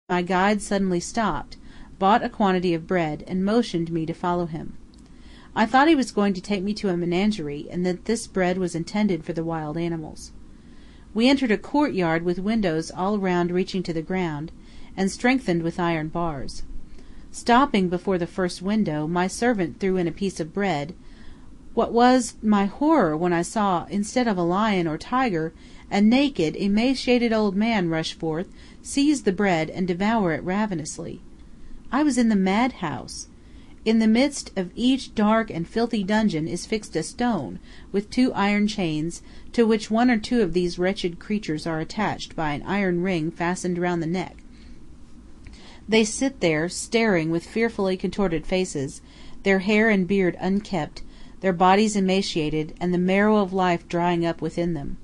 my guide suddenly stopped, bought a quantity of bread, and motioned me to follow him. I thought he was going to take me to a menagerie, and that this bread was intended for the wild animals. We entered a courtyard with windows all round reaching to the ground, and strengthened with iron bars. Stopping before the first window, my servant threw in a piece of bread. What was my horror when I saw, instead of a lion or tiger, a naked, emaciated old man rush forth, seize the bread, and devour it ravenously. I was in the madhouse. In the midst of each dark and filthy dungeon is fixed a stone, with 2 iron chains, to which 1 or 2 of these wretched creatures are attached by an iron ring fastened round the neck. They sit there, staring with fearfully contorted faces, their hair and beard unkempt, their bodies emaciated, and the marrow of life drying up within them.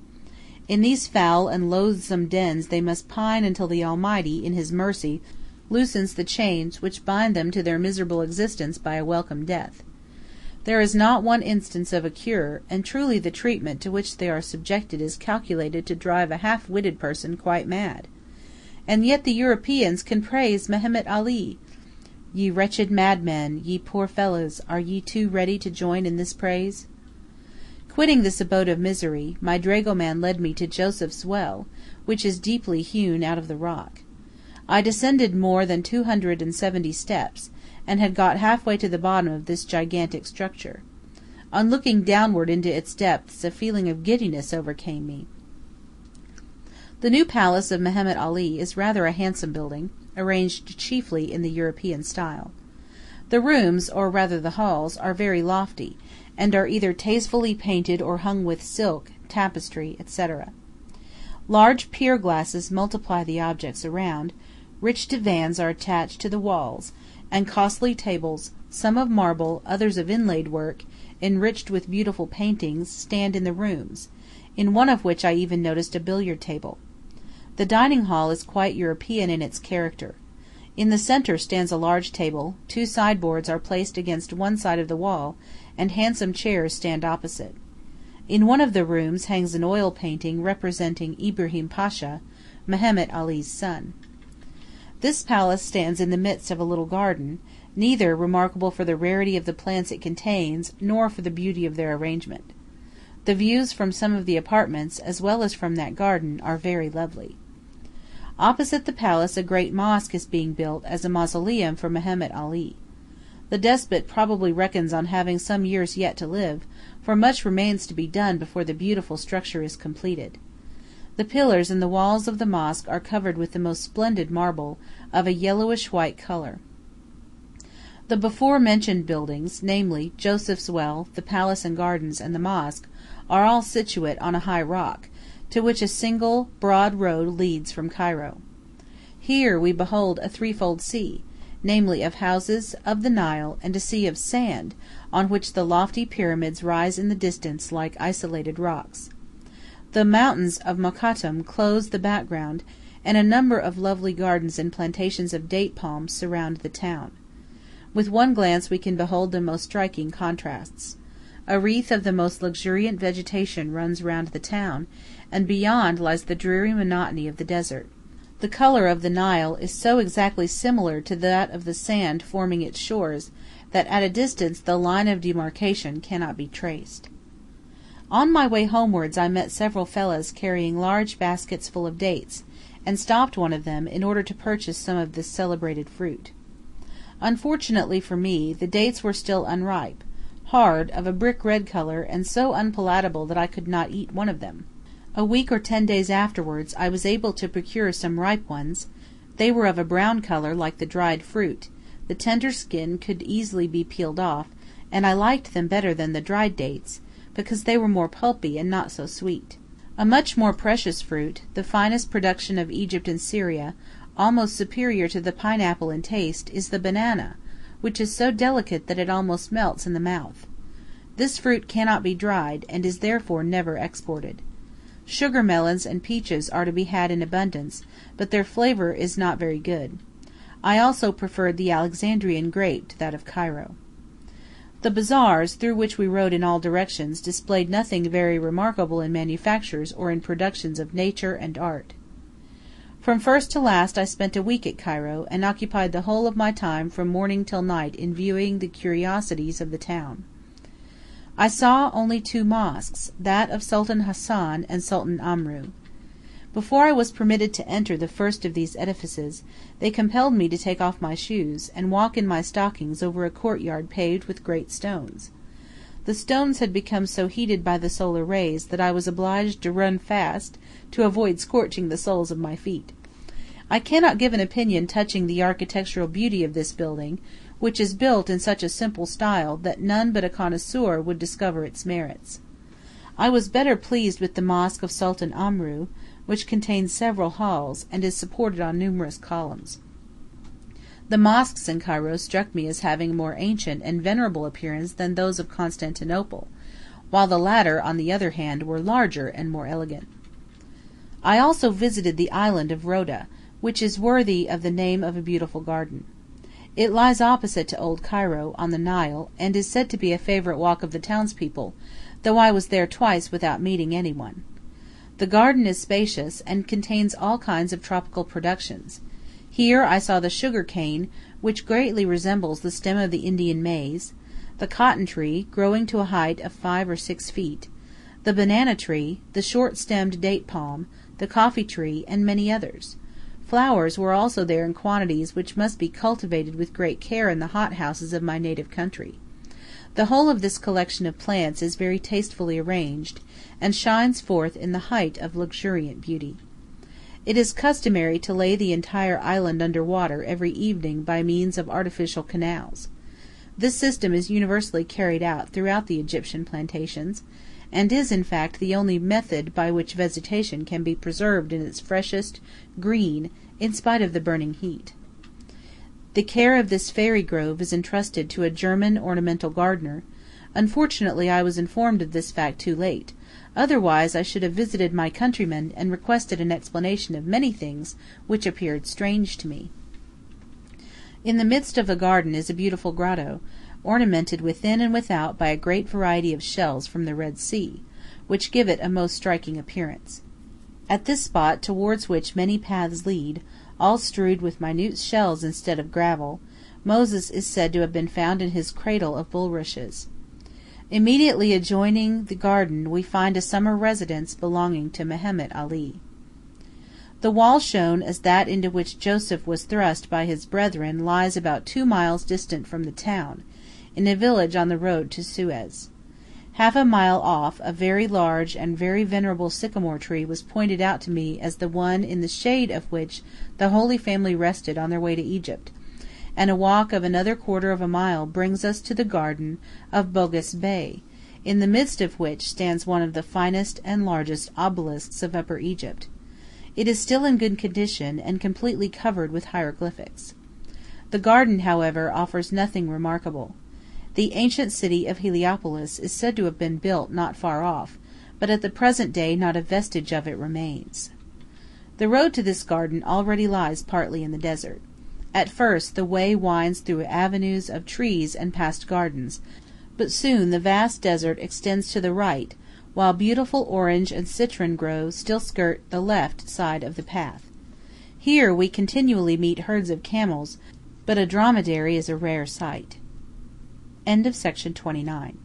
In these foul and loathsome dens they must pine until the Almighty, in His mercy, loosens the chains which bind them to their miserable existence by a welcome death. There is not one instance of a cure, and truly the treatment to which they are subjected is calculated to drive a half-witted person quite mad. And yet the Europeans can praise Mehemet Ali! Ye wretched madmen, ye poor fellows, are ye too ready to join in this praise? Quitting this abode of misery, my dragoman led me to Joseph's Well, which is deeply hewn out of the rock. I descended more than 270 steps, and had got half-way to the bottom of this gigantic structure. On looking downward into its depths a feeling of giddiness overcame me. The new palace of Mehemet Ali is rather a handsome building, arranged chiefly in the European style. The rooms, or rather the halls, are very lofty, and are either tastefully painted or hung with silk, tapestry, etc. Large pier glasses multiply the objects around, rich divans are attached to the walls, and costly tables, some of marble, others of inlaid work, enriched with beautiful paintings, stand in the rooms, in one of which I even noticed a billiard table. The dining hall is quite European in its character. In the centre stands a large table, 2 sideboards are placed against one side of the wall, and handsome chairs stand opposite. In one of the rooms hangs an oil painting representing Ibrahim Pasha, Mehemet Ali's son. This palace stands in the midst of a little garden, neither remarkable for the rarity of the plants it contains, nor for the beauty of their arrangement. The views from some of the apartments, as well as from that garden, are very lovely. Opposite the palace a great mosque is being built as a mausoleum for Mehemet Ali. The despot probably reckons on having some years yet to live, for much remains to be done before the beautiful structure is completed. The pillars and the walls of the mosque are covered with the most splendid marble, of a yellowish-white color. The before-mentioned buildings, namely, Joseph's Well, the palace and gardens, and the mosque, are all situate on a high rock, to which a single, broad road leads from Cairo. Here we behold a threefold sea, namely of houses, of the Nile, and a sea of sand, on which the lofty pyramids rise in the distance like isolated rocks. The mountains of Mokattam close the background, and a number of lovely gardens and plantations of date palms surround the town. With one glance we can behold the most striking contrasts. A wreath of the most luxuriant vegetation runs round the town, and beyond lies the dreary monotony of the desert. The color of the Nile is so exactly similar to that of the sand forming its shores, that at a distance the line of demarcation cannot be traced. On my way homewards I met several fellahs carrying large baskets full of dates, and stopped one of them in order to purchase some of this celebrated fruit. Unfortunately for me, the dates were still unripe, hard, of a brick-red color, and so unpalatable that I could not eat one of them. A week or 10 days afterwards I was able to procure some ripe ones. They were of a brown color like the dried fruit, the tender skin could easily be peeled off, and I liked them better than the dried dates, because they were more pulpy and not so sweet. A much more precious fruit, the finest production of Egypt and Syria, almost superior to the pineapple in taste, is the banana, which is so delicate that it almost melts in the mouth. This fruit cannot be dried, and is therefore never exported. Sugar melons and peaches are to be had in abundance, but their flavor is not very good. I also preferred the Alexandrian grape to that of Cairo. The bazaars, through which we rode in all directions, displayed nothing very remarkable in manufactures or in productions of nature and art. From first to last I spent a week at Cairo, and occupied the whole of my time from morning till night in viewing the curiosities of the town. I saw only two mosques, that of Sultan Hassan and Sultan Amru. Before I was permitted to enter the first of these edifices, they compelled me to take off my shoes, and walk in my stockings over a courtyard paved with great stones. The stones had become so heated by the solar rays that I was obliged to run fast to avoid scorching the soles of my feet. I cannot give an opinion touching the architectural beauty of this building, which is built in such a simple style that none but a connoisseur would discover its merits. I was better pleased with the mosque of Sultan Amru, which contains several halls, and is supported on numerous columns. The mosques in Cairo struck me as having a more ancient and venerable appearance than those of Constantinople, while the latter, on the other hand, were larger and more elegant. I also visited the island of Rhoda, which is worthy of the name of a beautiful garden. It lies opposite to Old Cairo, on the Nile, and is said to be a favorite walk of the townspeople, though I was there twice without meeting any one. The garden is spacious, and contains all kinds of tropical productions. Here I saw the sugar cane, which greatly resembles the stem of the Indian maize; the cotton tree, growing to a height of 5 or 6 feet; the banana tree; the short-stemmed date palm; the coffee tree, and many others. Flowers were also there in quantities which must be cultivated with great care in the hothouses of my native country. The whole of this collection of plants is very tastefully arranged, and shines forth in the height of luxuriant beauty. It is customary to lay the entire island under water every evening by means of artificial canals. This system is universally carried out throughout the Egyptian plantations, and is in fact the only method by which vegetation can be preserved in its freshest green in spite of the burning heat. The care of this fairy grove is entrusted to a German ornamental gardener. Unfortunately I was informed of this fact too late, otherwise I should have visited my countrymen and requested an explanation of many things which appeared strange to me. In the midst of the garden is a beautiful grotto, ornamented within and without by a great variety of shells from the Red Sea, which give it a most striking appearance. At this spot, towards which many paths lead, all strewed with minute shells instead of gravel, Moses is said to have been found in his cradle of bulrushes. Immediately adjoining the garden we find a summer residence belonging to Mehemet Ali. The wall shown as that into which Joseph was thrust by his brethren lies about 2 miles distant from the town, in a village on the road to Suez. Half a mile off a very large and very venerable sycamore tree was pointed out to me as the one in the shade of which the Holy Family rested on their way to Egypt, and a walk of another quarter of a mile brings us to the garden of Bogus Bey, in the midst of which stands one of the finest and largest obelisks of Upper Egypt. It is still in good condition, and completely covered with hieroglyphics. The garden, however, offers nothing remarkable. The ancient city of Heliopolis is said to have been built not far off, but at the present day not a vestige of it remains. The road to this garden already lies partly in the desert. At first the way winds through avenues of trees and past gardens, but soon the vast desert extends to the right, while beautiful orange and citron groves still skirt the left side of the path. Here we continually meet herds of camels, but a dromedary is a rare sight. End of section 29.